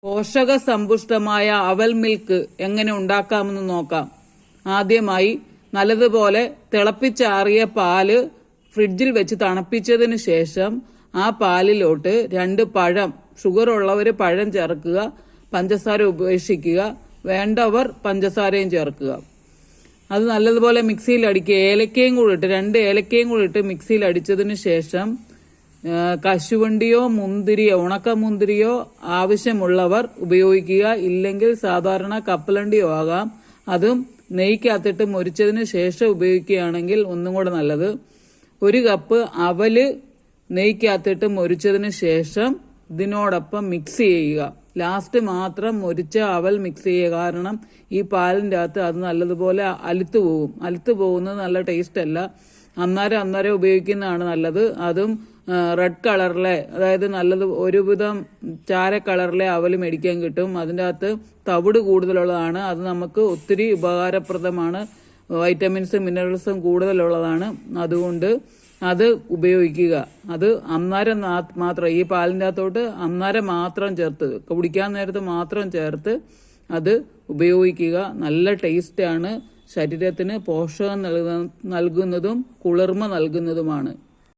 പോഷക സമ്പുഷ്ടമായ അവൽ മിൽക്ക് എങ്ങനെ ഉണ്ടാക്കാമെന്ന് നോക്കാം. ആദ്യമായി നല്ലതുപോലെ തിളപ്പിച്ചാറിയ പാല് ഫ്രിഡ്ജിൽ വെച്ച് തണുപ്പിച്ചതിന് ശേഷം ആ പാലിലോട്ട് 2 പഴം, ഷുഗർ ഉള്ളവർ പഴം ചേർക്കുക, പഞ്ചസാര ഉപേക്ഷിക്കുക, വേണ്ടവർ പഞ്ചസാരയും ചേർക്കുക. അത് നല്ലതുപോലെ മിക്സിയിൽ അടിക്കുക. ഏലക്കയും കൂടി ഇട്ട് 2 ഏലക്കയും കൂടി ഇട്ട് മിക്സിയിൽ അടിച്ചതിന് ശേഷം കശുവണ്ടിയോ മുന്തിരിയോ ഉണക്കമുന്തിരിയോ ആവശ്യമുള്ളവർ ഉപയോഗിക്കുക. ഇല്ലെങ്കിൽ സാധാരണ കപ്പലണ്ടിയോ ആകാം. അതും നെയ്ക്കകത്തിട്ട് മൊരിച്ചതിന് ശേഷം ഉപയോഗിക്കുകയാണെങ്കിൽ ഒന്നും കൂടെ നല്ലത്. 1 കപ്പ് അവല് നെയ്ക്കകത്തിട്ട് മൊരിച്ചതിന് ശേഷം ഇതിനോടൊപ്പം മിക്സ് ചെയ്യുക. ലാസ്റ്റ് മാത്രം മൊരിച്ച അവൽ മിക്സ് ചെയ്യുക. കാരണം ഈ പാലിൻ്റെ അകത്ത് അത് നല്ലതുപോലെ അലുത്തു പോകും. അലുത്തു പോകുന്നത് നല്ല ടേസ്റ്റ് അല്ല. അന്നേരം ഉപയോഗിക്കുന്നതാണ് നല്ലത്. അതും റെഡ് കളറിലെ, അതായത് നല്ലത് ഒരുവിധം ചാര കളറിലെ അവൽ മേടിക്കാൻ കിട്ടും. അതിൻ്റെ അകത്ത് തവിട് കൂടുതലുള്ളതാണ്. അത് നമുക്ക് ഒത്തിരി ഉപകാരപ്രദമാണ്. വൈറ്റമിൻസും മിനറൽസും കൂടുതലുള്ളതാണ്. അതുകൊണ്ട് അത് ഉപയോഗിക്കുക. അത് അന്നേരം മാത്രം, ഈ പാലിൻ്റെ അകത്തോട്ട് അന്നേരം മാത്രം ചേർത്ത്, കുടിക്കാൻ നേരത്ത് മാത്രം ചേർത്ത് അത് ഉപയോഗിക്കുക. നല്ല ടേസ്റ്റാണ്. ശരീരത്തിന് പോഷകം നൽകുന്നതും കുളിർമ നൽകുന്നതുമാണ്.